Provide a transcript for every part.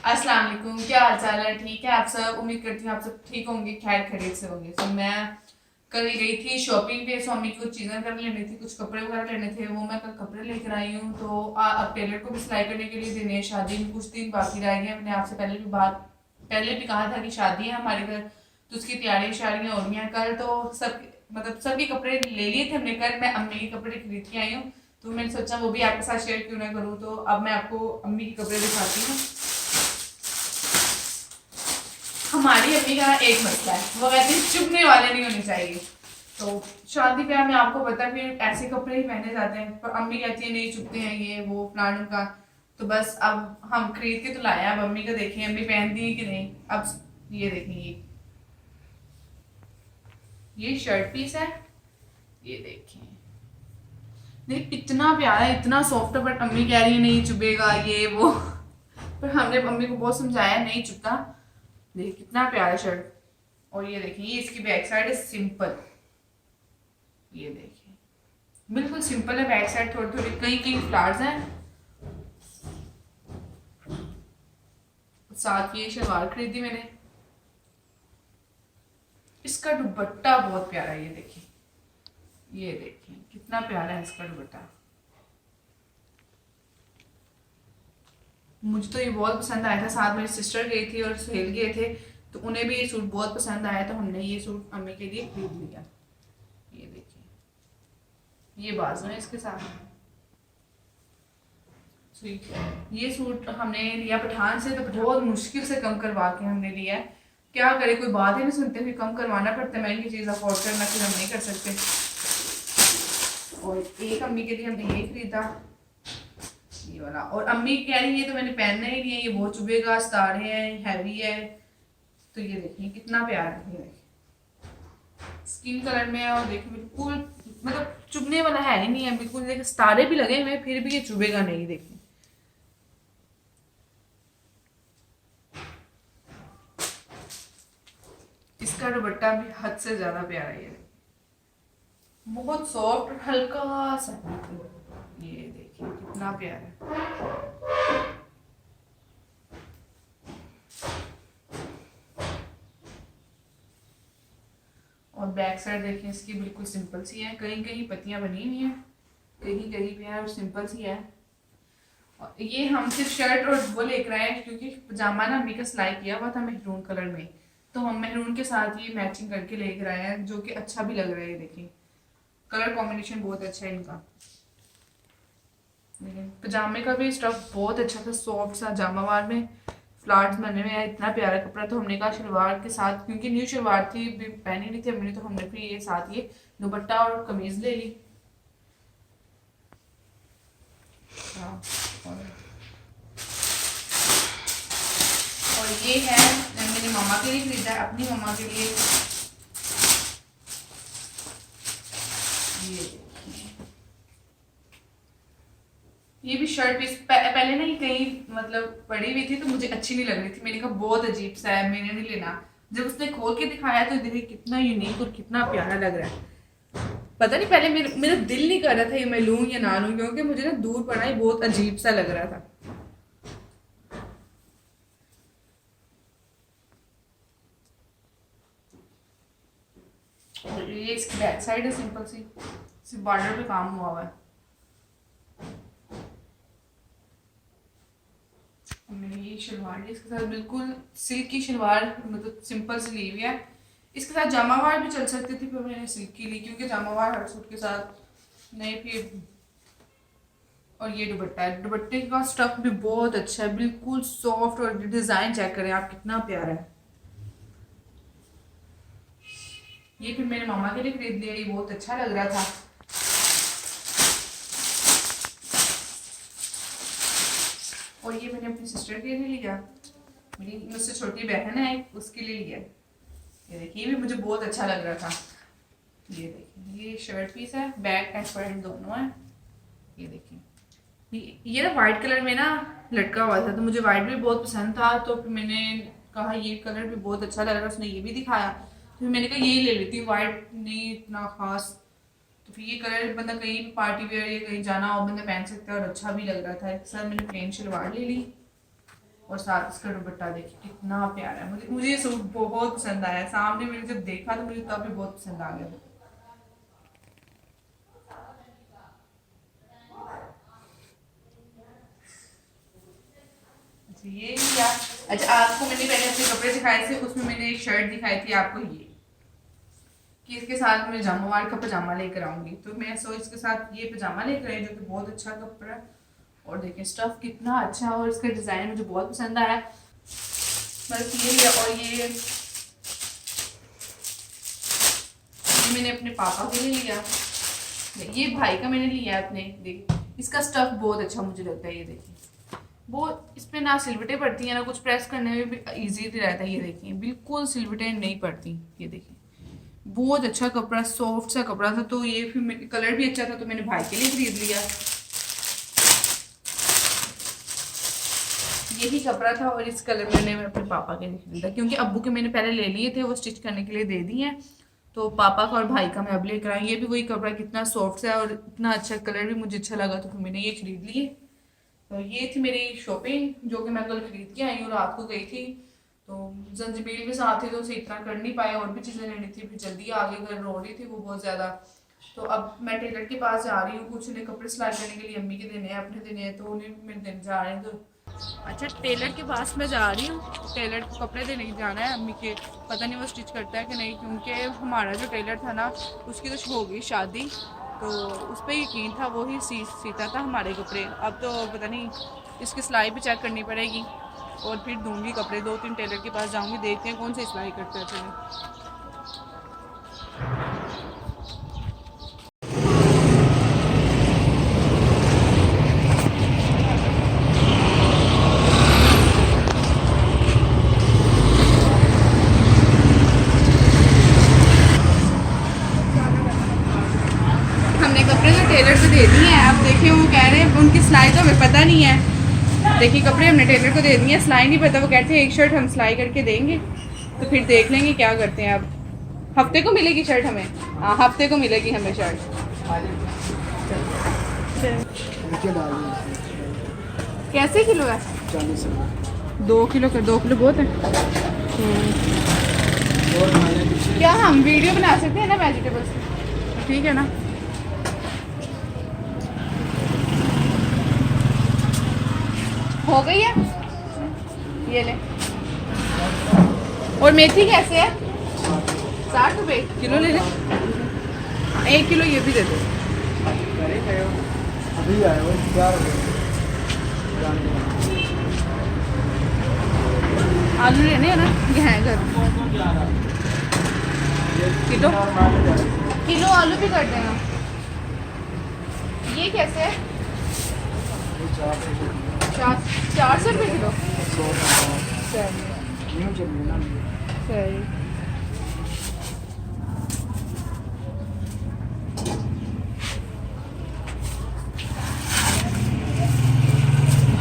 अस्सलाम वालेकुम, क्या हाल चाल है? ठीक है आप सब? उम्मीद करती हूँ आप सब ठीक होंगे, खैर खैरियत से होंगे। तो मैं कल गई थी शॉपिंग पे, स्वामी की कुछ चीज़ें कर लेनी थी, कुछ कपड़े वगैरह लेने थे, वो मैं कल कपड़े लेकर आई हूँ। तो अब टेलर को भी सिलाई करने के लिए देने हैं, शादी में कुछ दिन बाकी रह गए। मैंने आपसे पहले भी कहा था कि शादी है हमारे घर, तो उसकी तैयारियाँ शादियाँ हो रही हैं। कल तो सब मतलब सभी कपड़े ले लिए थे हमने। कल मैं अम्मी के कपड़े खरीद के आई हूँ, तो मैंने सोचा वो भी आपके साथ शेयर क्यों ना करूँ। तो अब मैं आपको अम्मी के कपड़े दिखाती हूँ। हमारी अम्मी का एक मसला है, वो कहती है चुभने वाले नहीं होने चाहिए। तो शादी ब्याह में आपको पता है फिर ऐसे कपड़े ही पहने जाते हैं, पर अम्मी कहती है नहीं चुभते हैं ये वो फलाने का। तो बस अब हम खरीद के तो लाए हैं, अब अम्मी का देखें अम्मी पहनती है कि नहीं। अब ये देखें, ये शर्ट पीस है, ये देखें। नहीं इतना प्यारा है, इतना सॉफ्ट है, बट अम्मी कह रही है नहीं चुभेगा ये वो। पर हमने अम्मी को बहुत समझाया नहीं चुभता। देखिए कितना प्यारा शर्ट। और ये देखिए, ये इसकी बैक साइड है सिंपल। ये देखिए बिल्कुल सिंपल है बैक साइड, थोड़ी थोड़ी कई कई फ्लावर्स हैं। साथ ये शलवार खरीदी मैंने। इसका दुपट्टा बहुत प्यारा है, ये देखिए कितना प्यारा है इसका दुपट्टा। मुझे तो ये बहुत पसंद आया था, साथ मेरी सिस्टर गई थी और सुहेल गए थे, तो उन्हें भी ये सूट बहुत पसंद आया, तो हमने ये सूट अम्मी के लिए खरीद लिया। ये देखिए, ये बाजू है इसके साथ। ये सूट हमने लिया पठान से, तो बहुत मुश्किल से कम करवा के हमने लिया है। क्या करे, कोई बात ही नहीं सुनते, फिर कम करवाना पड़ता है, महंगी चीज़ अफोर्ड करना फिर हम नहीं कर सकते। और एक अम्मी के लिए हमने ये खरीदा, ये वाला। और अम्मी कह रही है तो मैंने पहनना ही नहीं है, ये बहुत चुभेगा, सितारे हैं, हैवी है। तो ये देखिए कितना प्यारा है, ये देखिए स्किन कलर में है, और देखिए बिल्कुल मतलब चुभने वाला है ही नहीं है बिल्कुल। देखिए सितारे भी लगे हुए फिर भी ये चुभेगा नहीं। देखिए इसका दुपट्टा भी हद से ज्यादा प्यारा है, ये बहुत सॉफ्ट और हल्का सा। ये देखिए कितना प्यारा है। और बैक साइड देखिए इसकी बिल्कुल सिंपल सी है, कहीं कहीं पत्तियां बनी हुई हैं, कहीं कहीं पे है, और सिंपल सी है। और ये हम सिर्फ शर्ट और वो लेकर आए क्योंकि पजामा ना अम्मी का सिलाई किया हुआ था मेहरून कलर में, तो हम मेहरून के साथ ये मैचिंग करके लेकर आए हैं, जो कि अच्छा भी लग रहा है। ये देखिए कलर कॉम्बिनेशन बहुत अच्छा है इनका। पजामे का भी स्टफ बहुत अच्छा था, सॉफ्ट सा जामावार में फ्लावर्स बने हुए हैं, इतना प्यारा कपड़ा। तो हमने कहा शलवार के साथ, क्योंकि न्यू शलवार थी भी पहनी नहीं थी हमने, तो हमने फिर ये साथ ये दुपट्टा और कमीज ले ली। हाँ, और ये है मेरी मम्मा के लिए खरीदा है, अपनी मम्मा के लिए। ये भी शर्ट पीस पहले ना ये कहीं मतलब पड़ी हुई थी, तो मुझे अच्छी नहीं लग रही थी, मैंने कहा बहुत अजीब सा है, मैंने नहीं लेना। जब उसने खोल के दिखाया तो देखिए कितना यूनिक और कितना प्यारा लग रहा है। पता नहीं पहले मेरा दिल नहीं कर रहा था ये मैं लूं या ना लूं, क्योंकि मुझे ना दूर पड़ा ही बहुत अजीब सा लग रहा था। और ये इसकी बैक साइड है सिंपल सी, सिर्फ बॉर्डर पे काम हुआ हुआ है। मैंने ये शलवार ली इसके साथ, बिल्कुल सिल्क की शलवार, मतलब सिंपल सी ली हुई है। इसके साथ जामावार भी चल सकती थी, पर मैंने सिल्क की ली क्योंकि जामावार हर सूट के साथ नहीं फिर। और ये दुपट्टा है, दुपट्टे का स्टफ भी बहुत अच्छा है, बिल्कुल सॉफ्ट, और डिजाइन चेक करें आप कितना प्यारा है। ये फिर मेरे मामा के लिए खरीद लिया, ये बहुत अच्छा लग रहा था। और ये मैंने अपनी सिस्टर के लिए लिया, मेरी मुझसे छोटी बहन है एक, उसके लिए लिया। ये देखिए ये भी मुझे बहुत अच्छा लग रहा था। ये देखिए ये शर्ट पीस है, बैक एंड फ्रंट दोनों है। ये देखिए ये ना वाइट कलर में ना लटका हुआ था, तो मुझे वाइट भी बहुत पसंद था, तो फिर मैंने कहा ये कलर भी बहुत अच्छा लग रहा है, उसने ये भी दिखाया, तो फिर मैंने कहा यही ले लेती हूँ, वाइट नहीं इतना खास। तो फिर ये कलर बंदा कहीं भी पार्टी वेयर या कहीं जाना हो बंदा पहन सकता है, और अच्छा भी लग रहा था। एक साथ मैंने प्लेन शलवार ले ली, और साथ इसका दुपट्टा देखिए कितना प्यारा है। मुझे ये सूट बहुत पसंद आया, सामने मैंने जब देखा तो मुझे तब भी बहुत पसंद आ गया। अच्छा ये लिया। अच्छा आपको मैंने पहले अपने कपड़े दिखाए थे, उसमें मैंने एक शर्ट दिखाई थी आपको, ये कि इसके साथ मैं जामोवाल का पजामा लेकर आऊंगी, तो मैं इसके साथ ये पजामा लेकर आई जो कि बहुत अच्छा कपड़ा है। और देखिए स्टफ कितना अच्छा है और इसका डिजाइन मुझे बहुत पसंद आया, बस ये लिया। और ये मैंने अपने पापा के लिए लिया, ये भाई का मैंने लिया अपने। देखिए इसका स्टफ बहुत अच्छा मुझे लगता है, ये देखिए बहुत, इस पे ना सिलवटें पड़ती हैं ना कुछ, प्रेस करने में भी इजी रहता है। ये देखिए बिल्कुल सिलवटें नहीं पड़ती, ये देखिए बहुत अच्छा कपड़ा, सॉफ्ट सा कपड़ा था। तो ये फिर कलर भी अच्छा था तो मैंने भाई के लिए खरीद लिया। यही कपड़ा था और इस कलर मैंने अपने पापा के लिए खरीदा, क्योंकि अब्बू के मैंने पहले ले लिए थे, वो स्टिच करने के लिए दे दिए हैं। तो पापा का और भाई का मैं अब लेकर आई। ये भी वही कपड़ा, कितना सॉफ्ट है और इतना अच्छा, कलर भी मुझे अच्छा लगा तो फिर मैंने ये खरीद लिए। तो ये थी मेरी शॉपिंग जो कि मैं कल खरीद के आई हूँ, रात को गई थी। तो जंजीबील भी साथ थी तो उसे इतना कर नहीं पाए, और भी चीज़ें लेनी थी, फिर जल्दी आगे घर रो रही थी वो बहुत ज़्यादा। तो अब मैं टेलर के पास जा रही हूँ, कुछ उन्हें कपड़े सिलाई करने के लिए, अम्मी के देने हैं, अपने देने हैं, तो उन्हें मैं देने जा रही हूँ। तो अच्छा टेलर के पास मैं जा रही हूँ, टेलर को कपड़े देने जाना है अम्मी के, पता नहीं वो स्टिच करता है कि नहीं, क्योंकि हमारा जो टेलर था ना उसकी तो हो गई शादी, तो उस पर यकीन था वो ही सीता था हमारे कपड़े। अब तो पता नहीं, इसकी सिलाई भी चेक करनी पड़ेगी और फिर दूंगी कपड़े। 2-3 टेलर के पास जाऊंगी, देखते हैं कौन सी सिलाई करते हैं फिर। हमने कपड़े तो टेलर को दे दिए हैं, अब देखिए वो कह रहे हैं उनकी सिलाई तो हमें पता नहीं है। देखिए कपड़े हमने टेलर को दे दिए हैं, सिलाई नहीं पता, वो कहते हैं एक शर्ट हम सिलाई करके देंगे, तो फिर देख लेंगे क्या करते हैं। अब हफ्ते को मिलेगी शर्ट हमें, हाँ हफ्ते को मिलेगी हमें शर्ट। कैसे किलो है? 40 रुपये। 2 किलो कर, 2 किलो बहुत है। क्या हम वीडियो बना सकते हैं ना वेजिटेबल्स, ठीक है ना? हो गई है, ये ले। और मेथी कैसे है? 60 रुपये किलो ले ले। 1 किलो ये भी दे दो। अभी आया वो 4 आलू लेने हैं ना, ये हैं घर। किलो आलू भी कर देना। ये कैसे है? 400 रुपये किलो। सही।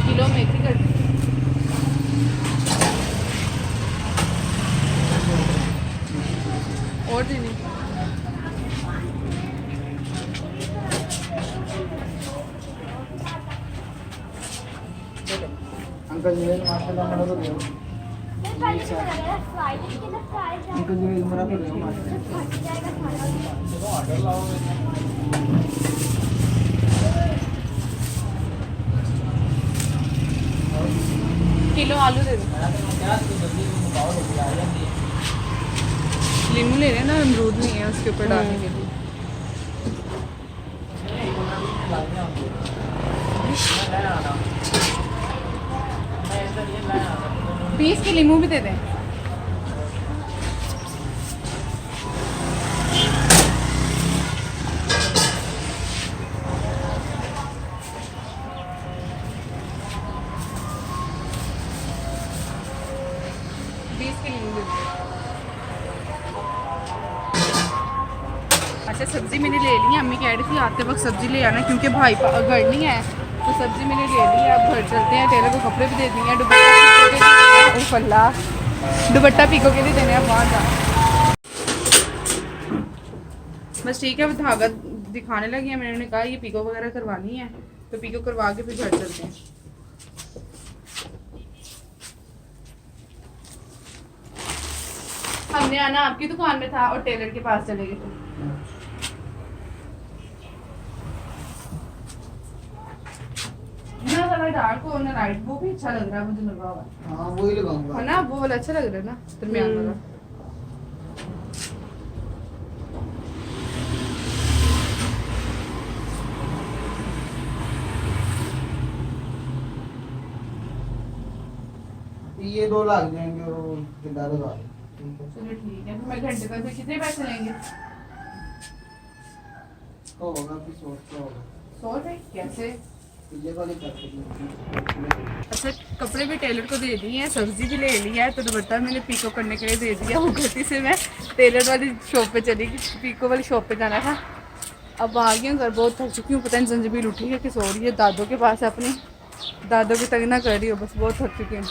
किलो मेथी कर दी। और देनी अंकल जी ने माशाल्लाह मना तो दिया। अंकल जी ने मना तो दिया माशाल्लाह। किलो आलू दे दो। लीमू ले रहे ना, अमरूद नहीं है उसके ऊपर डालने के लिए। 20 के लीमू भी दे दें। अच्छा सब्जी मैंने ले ली है, अम्मी कह रही थी आते वक्त सब्जी ले आना, क्योंकि भाई घर नहीं है, तो सब्जी मैंने ले ली है। अब घर चलते हैं, टेलर को कपड़े भी दे दिए हैं, दुपट्टा पीको के लिए देने हैं वहाँ जा। बस ठीक है, वो धागा दिखाने लगी है, मैंने कहा ये पीको वगैरह करवानी है, तो पीको करवा के फिर घर चलते हैं। हमने आना आपकी दुकान में था और टेलर के पास चले गए थे। ना ज़्यादा डार्क हो ना लाइट, वो भी अच्छा लग रहा है मुझे लगा हुआ हाँ वही लगाऊंगा। है ना, वो वाला अच्छा लग रहा है ना दरमियान वाला। ये 2 लाख जाएंगे और वो जिंदा लगा दो। ठीक है चलो ठीक है, तो मैं घंटे का फिर कितने पैसे लेंगे? तो होगा भी 100 का होगा। 100 रुपये कैसे? ये वाली पैकेट अच्छा कपड़े भी टेलर को दे दिए हैं, सब्जी भी ले ली है, तो दुपट्टा मैंने पीको करने के लिए दे दिया। वो गलती से मैं टेलर वाली शॉप पे चली गई, पीको वाली शॉप पे जाना था। अब आ गई हूँ घर, बहुत थक चुकी हूँ, पता नहीं जंजबील उठी है कि सो रही है दादों के पास, अपनी दादों की तंग ना कर रही हो, बस बहुत थक चुकी हूँ।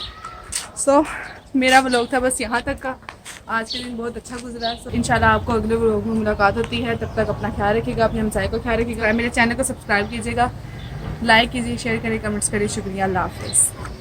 सो मेरा व्लॉग था बस यहाँ तक का। आज के दिन बहुत अच्छा गुजरा है। इंशाल्लाह आपको अगले व्लॉग में मुलाकात होती है, तब तक अपना ख्याल रखिएगा, अपने हमसाए को ख्याल रखिएगा, मेरे चैनल को सब्सक्राइब कीजिएगा, लाइक कीजिए, शेयर करिए, कमेंट्स करिए। शुक्रिया, अल्लाह हाफिज़।